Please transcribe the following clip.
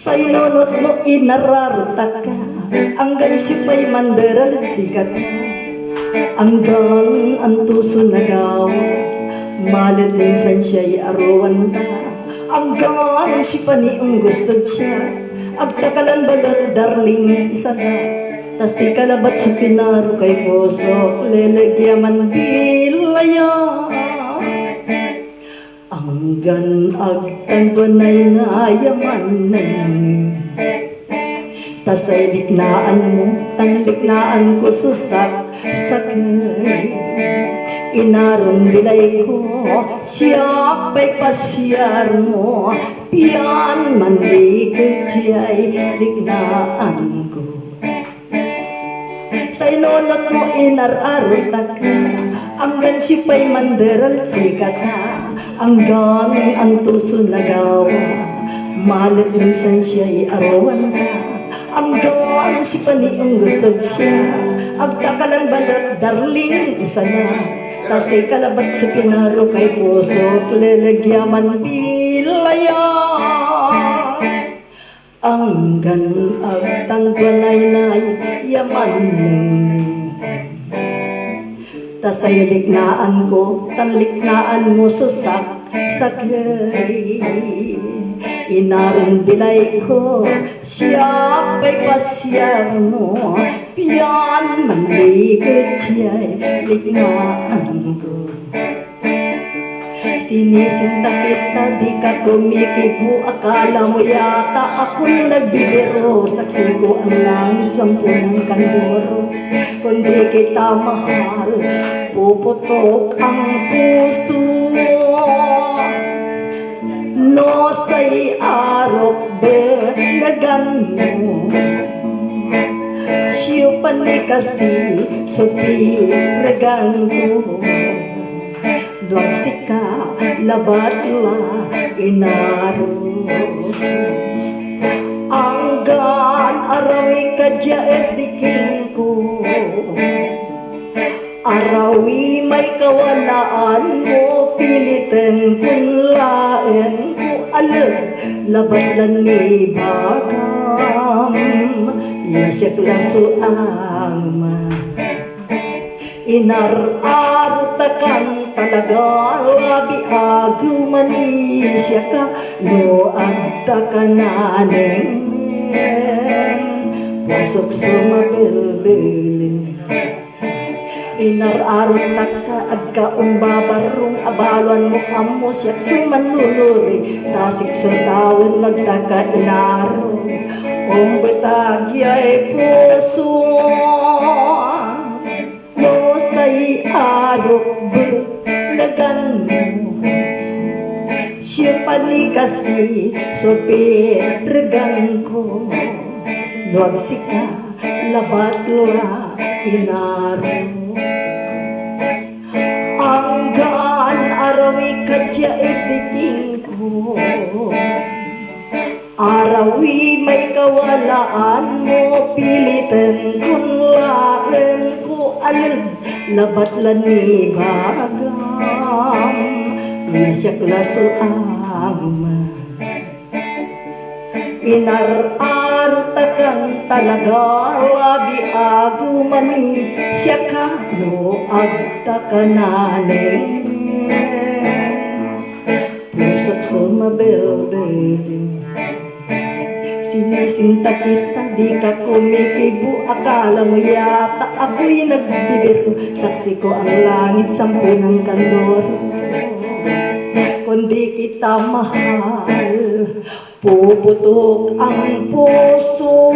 Sa inunot mo inararta ka, hanggang siya'y mandaral sikat. Hanggang ang tuso nagaw, malit minsan siya'y arawan ta. Hanggang si paniong gusto siya, agtakalan bagat darling isa na. Tas ikalabat sa pinaro kay puso, lelegyaman bilaya. Hanggan agtanggunay na yamanan, tasay liknaan mo, tanliknaan ko susak sakay. Inaron bilay ko, siya pa'y pasyar mo, piyan mandigit siya'y liknaan ko. Sa inulot mo inararota ka, hanggang siya'y mandaral sikat ka. Hanggang ang tuso nagawa, malit minsan siya'y arawan ka. Hanggang si paniong gusto siya, agtakalan balat darling isa na. Tasay kalabat sa pinaro kay puso, lelegyaman bilaya. Hanggan agtanggunay na yaman tasay liknaan ko, tanliknaan mo susak sakay. Inaron bilay ko, siya pa'y pasyar mo, piyan manligit siya'y liknaan ko. Sinisinta kita, di ka kumikibo, akala mo yata ako'y nagbibiro. Saksi ko ang langit, 10 ng kandoro. Kundi kita mahal, puputok ang puso. No say arok berlagan mo, siyo panikasi supi regan ko. Duwag sika labatla inaro, anggan arawi kadya ediking ko. Arawi may kawalaan mo, pilitin kung lain ko alam, labatlan ni bagam, yasyak laso ang inar-artakan talaga, labi agumanisya ka, no agtakananin, pusok sumabilbilin. Inar-arot ka, agkaong babarong, abaluan mo amo siyak sumanluluri, tasik sutawin nagtaka inaro, betagiya'y puso. No say arok berlagan mo, siya panikasi sopi regan ko. Duwag sika labatla inaro, hanggan arawi kadya itiking ko. Arawi may kawalaan mo, pilitin kung lain ko alam, labatlan ni bagam, nasyak laso ang inar-artakan talaga, labi agumani siya ka, no agtakananin, pusok sumabelbelin. Sinisinta kita, di ka kumikibo, akala mo yata ako'y nagbibiro. Saksi ko ang langit, 10 ng kandoro. Kundi kita mahal, puputok ang puso.